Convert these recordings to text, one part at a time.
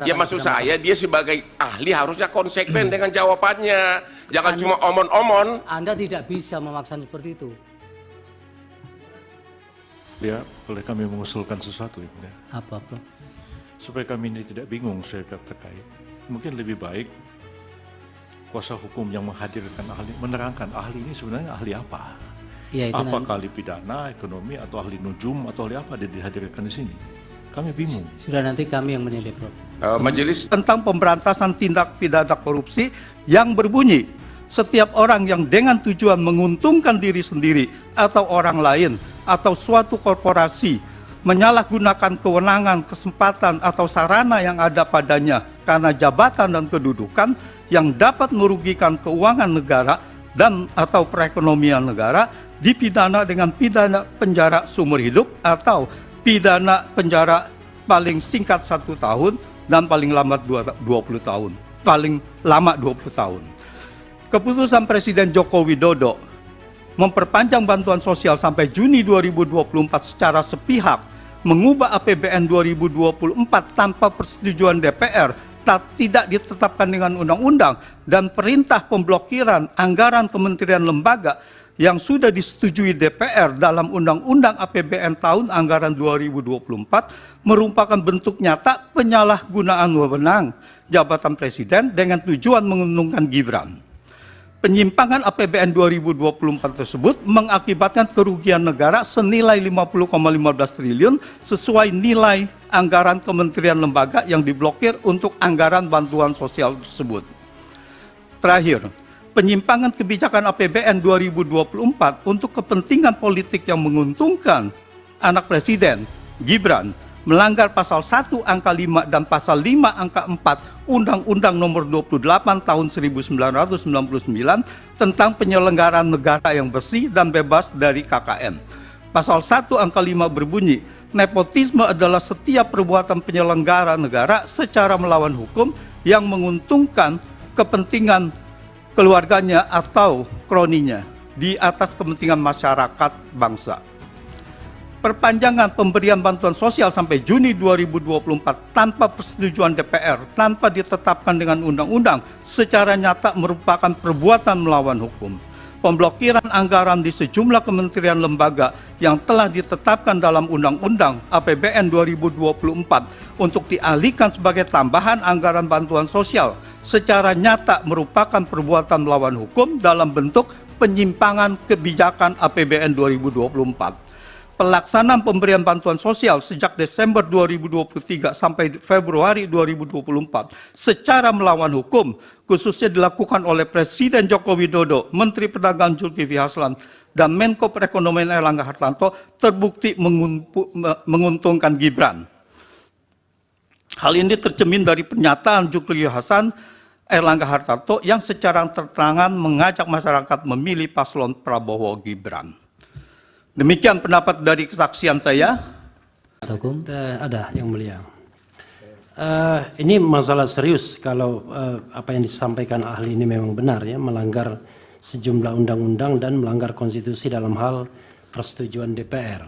Ya maksud saya dia sebagai ahli harusnya konsekuen dengan jawabannya. Jangan cuma omon-omon. Anda tidak bisa memaksa seperti itu. Ya, boleh kami mengusulkan sesuatu ya, Mulia? Apa, Bro? Supaya kami ini tidak bingung saya terkait. Mungkin lebih baik kuasa hukum yang menghadirkan ahli, menerangkan ahli ini sebenarnya ahli apa? Ya, itu Apakah ahli pidana, ekonomi, atau ahli nujum, atau ahli apa dia dihadirkan di sini? Kami bingung. sudah nanti kami yang menilai, Bro. Majelis Tentang pemberantasan tindak pidana korupsi yang berbunyi, setiap orang yang dengan tujuan menguntungkan diri sendiri atau orang lain atau suatu korporasi menyalahgunakan kewenangan, kesempatan atau sarana yang ada padanya karena jabatan dan kedudukan yang dapat merugikan keuangan negara dan atau perekonomian negara dipidana dengan pidana penjara seumur hidup atau pidana penjara paling singkat 1 tahun dan paling lambat 20 tahun. Paling lama 20 tahun. Keputusan Presiden Joko Widodo memperpanjang bantuan sosial sampai Juni 2024 secara sepihak, mengubah APBN 2024 tanpa persetujuan DPR, tidak ditetapkan dengan undang-undang, dan perintah pemblokiran anggaran kementerian lembaga yang sudah disetujui DPR dalam Undang-Undang APBN tahun anggaran 2024 merupakan bentuk nyata penyalahgunaan wewenang jabatan presiden dengan tujuan menguntungkan Gibran. Penyimpangan APBN 2024 tersebut mengakibatkan kerugian negara senilai 50,15 triliun sesuai nilai anggaran kementerian lembaga yang diblokir untuk anggaran bantuan sosial tersebut. Terakhir, penyimpangan kebijakan APBN 2024 untuk kepentingan politik yang menguntungkan anak presiden, Gibran, melanggar pasal 1 angka 5 dan pasal 5 angka 4 Undang-Undang Nomor 28 Tahun 1999 tentang penyelenggaraan negara yang bersih dan bebas dari KKN. Pasal 1 angka 5 berbunyi, nepotisme adalah setiap perbuatan penyelenggara negara secara melawan hukum yang menguntungkan kepentingan keluarganya atau kroninya di atas kepentingan masyarakat bangsa. Perpanjangan pemberian bantuan sosial sampai Juni 2024 tanpa persetujuan DPR, tanpa ditetapkan dengan undang-undang, secara nyata merupakan perbuatan melawan hukum. Pemblokiran anggaran di sejumlah kementerian lembaga yang telah ditetapkan dalam Undang-Undang APBN 2024 untuk dialihkan sebagai tambahan anggaran bantuan sosial secara nyata merupakan perbuatan melawan hukum dalam bentuk penyimpangan kebijakan APBN 2024. Pelaksanaan pemberian bantuan sosial sejak Desember 2023 sampai Februari 2024 secara melawan hukum, khususnya dilakukan oleh Presiden Joko Widodo, Menteri Perdagangan Zulkifli Hasan, dan Menko Perekonomian Airlangga Hartarto, terbukti menguntungkan Gibran. Hal ini tercermin dari pernyataan Zulkifli Hasan, Airlangga Hartarto yang secara terang-terangan mengajak masyarakat memilih paslon Prabowo Gibran. Demikian pendapat dari kesaksian saya. Hukum. Ada yang mulia. Ini masalah serius kalau apa yang disampaikan ahli ini memang benar ya, melanggar sejumlah undang-undang dan melanggar konstitusi dalam hal persetujuan DPR.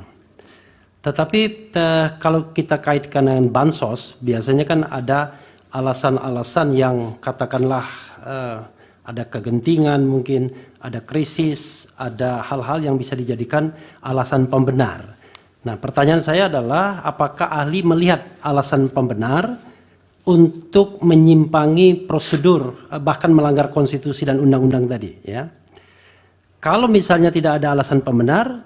Tetapi kalau kita kaitkan dengan bansos, biasanya kan ada alasan-alasan yang katakanlah ada kegentingan mungkin, ada krisis, ada hal-hal yang bisa dijadikan alasan pembenar. Nah, pertanyaan saya adalah apakah ahli melihat alasan pembenar untuk menyimpangi prosedur bahkan melanggar konstitusi dan undang-undang tadi ya. Kalau misalnya tidak ada alasan pembenar,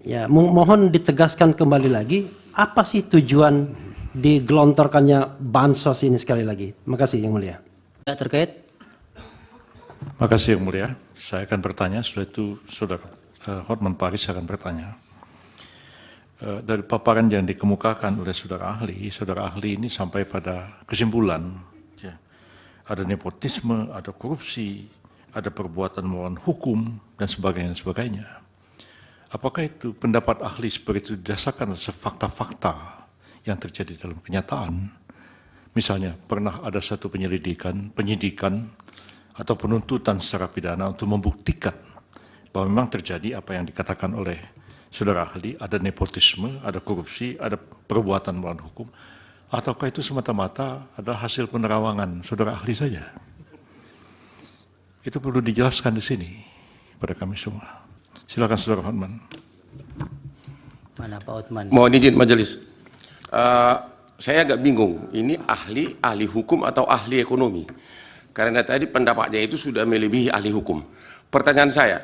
ya mohon ditegaskan kembali lagi apa sih tujuan digelontorkannya bansos ini sekali lagi. Terima kasih yang mulia. Terkait. Makasih yang mulia. Saya akan bertanya, sudah itu Saudara Hotman Paris akan bertanya. Dari paparan yang dikemukakan oleh saudara ahli ini sampai pada kesimpulan, ya, ada nepotisme, ada korupsi, ada perbuatan melawan hukum, dan sebagainya. Apakah itu pendapat ahli seperti itu didasarkan atas fakta-fakta yang terjadi dalam kenyataan? Misalnya, pernah ada satu penyidikan, atau penuntutan secara pidana untuk membuktikan bahwa memang terjadi apa yang dikatakan oleh saudara ahli, ada nepotisme, ada korupsi, ada perbuatan melawan hukum, Ataukah itu semata-mata adalah hasil penerawangan saudara ahli saja? Itu perlu dijelaskan di sini pada kami semua. Silakan saudara Hotman. Mana Pak Hotman? Mohon izin majelis. Saya agak bingung, ini ahli hukum atau ahli ekonomi? Karena tadi pendapatnya itu sudah melebihi ahli hukum. Pertanyaan saya,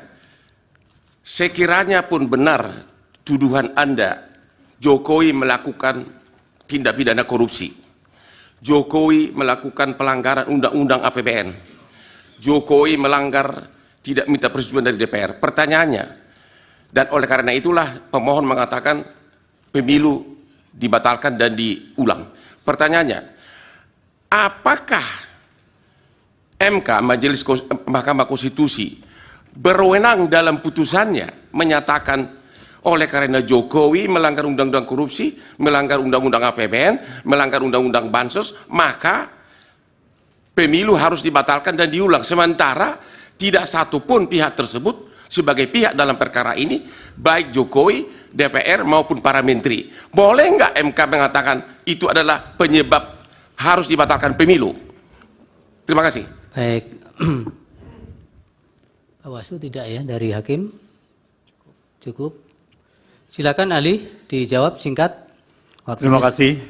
sekiranya pun benar tuduhan Anda, Jokowi melakukan tindak pidana korupsi, Jokowi melakukan pelanggaran undang-undang APBN, Jokowi melanggar tidak minta persetujuan dari DPR. Pertanyaannya, dan oleh karena itulah pemohon mengatakan pemilu dibatalkan dan diulang. Pertanyaannya, apakah MK, Mahkamah Konstitusi, berwenang dalam putusannya menyatakan oleh karena Jokowi melanggar undang-undang korupsi, melanggar undang-undang APBN, melanggar undang-undang bansos, maka pemilu harus dibatalkan dan diulang. Sementara tidak satupun pihak tersebut sebagai pihak dalam perkara ini, baik Jokowi, DPR maupun para menteri. Boleh nggak MK mengatakan itu adalah penyebab harus dibatalkan pemilu? Terima kasih. Baik. Bawaslu tidak ya dari hakim? Cukup. Silakan ahli dijawab singkat. Terima kasih.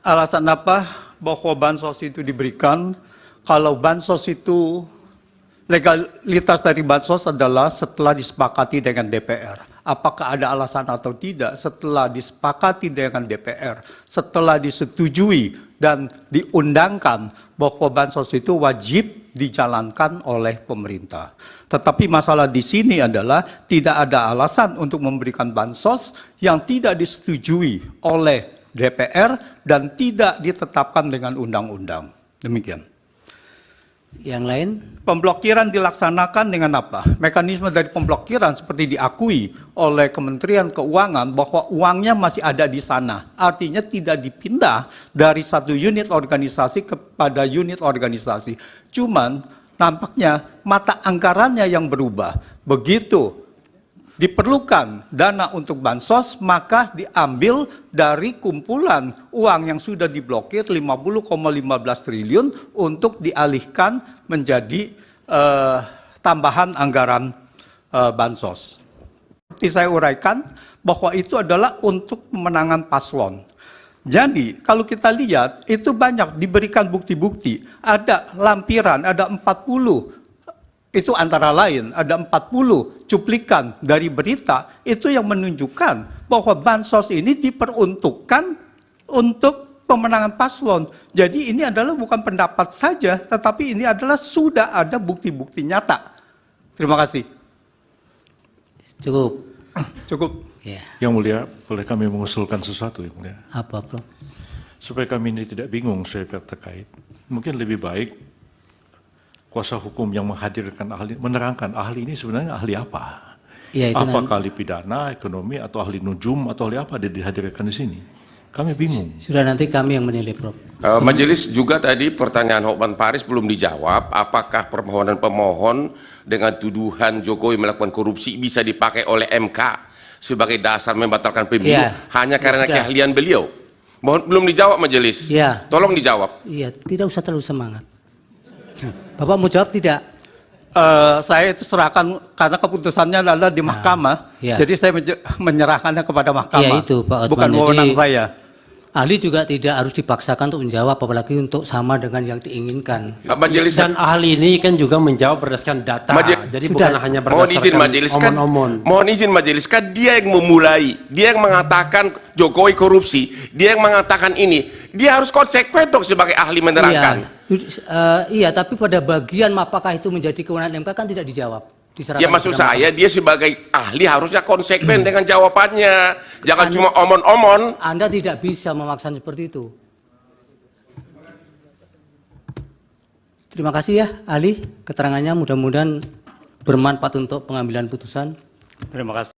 Alasan apa bahwa bansos itu diberikan? Kalau bansos itu, legalitas dari bansos adalah setelah disepakati dengan DPR. Apakah ada alasan atau tidak? Setelah disepakati dengan DPR, setelah disetujui dan diundangkan bahwa bansos itu wajib dijalankan oleh pemerintah. Tetapi masalah di sini adalah tidak ada alasan untuk memberikan bansos yang tidak disetujui oleh DPR dan tidak ditetapkan dengan undang-undang. Demikian. Yang lain? Pemblokiran dilaksanakan dengan apa? Mekanisme dari pemblokiran seperti diakui oleh Kementerian Keuangan bahwa uangnya masih ada di sana. Artinya tidak dipindah dari satu unit organisasi kepada unit organisasi. Cuman nampaknya mata anggarannya yang berubah. Begitu diperlukan dana untuk bansos, maka diambil dari kumpulan uang yang sudah diblokir 50,15 triliun untuk dialihkan menjadi tambahan anggaran bansos. Seperti saya uraikan bahwa itu adalah untuk pemenangan paslon. Jadi kalau kita lihat itu banyak diberikan bukti-bukti, ada lampiran, ada 40. Itu antara lain, ada 40 cuplikan dari berita, itu yang menunjukkan bahwa bansos ini diperuntukkan untuk pemenangan paslon. Jadi ini adalah bukan pendapat saja, tetapi ini adalah sudah ada bukti-bukti nyata. Terima kasih. Cukup. Cukup. Ya. Yang mulia, boleh kami mengusulkan sesuatu, yang mulia? Apa, Bro? Supaya kami ini tidak bingung saya terkait. Mungkin lebih baik kuasa hukum yang menghadirkan ahli, menerangkan ahli ini sebenarnya ahli apa? Ya, itu apakah ahli pidana, ekonomi, atau ahli nujum, atau ahli apa dihadirkan di sini? Kami bingung. Sudah nanti kami yang menilai, Prof. Majelis juga tadi pertanyaan Hotman Paris belum dijawab. Apakah permohonan pemohon dengan tuduhan Jokowi melakukan korupsi bisa dipakai oleh MK sebagai dasar membatalkan pemilu hanya karena keahlian beliau? Belum dijawab majelis. Ya. Tolong dijawab. Iya, tidak usah terlalu semangat. Bapak mau jawab tidak? Saya itu serahkan karena keputusannya adalah di mahkamah, ya. Jadi saya menyerahkannya kepada mahkamah. Ya, itu, Pak Hotman. Bukan wewenang Jadi, saya. Ahli juga tidak harus dipaksakan untuk menjawab, apalagi untuk sama dengan yang diinginkan. Majelis Dan ahli ini kan juga menjawab berdasarkan data, jadi sudah. bukan hanya mohon izin berdasarkan majelis kan, omon-omon. mohon izin majelis kan dia yang memulai, dia yang mengatakan Jokowi korupsi, dia yang mengatakan ini, dia harus konsekuen dong sebagai ahli menerangkan. Iya, tapi pada bagian apakah itu menjadi kewenangan MK kan tidak dijawab. Ya maksud saya dia sebagai ahli harusnya konsekuen dengan jawabannya, jangan cuma omon-omon. Anda tidak bisa memaksa seperti itu. Terima kasih ya ahli, keterangannya mudah-mudahan bermanfaat untuk pengambilan putusan. Terima kasih.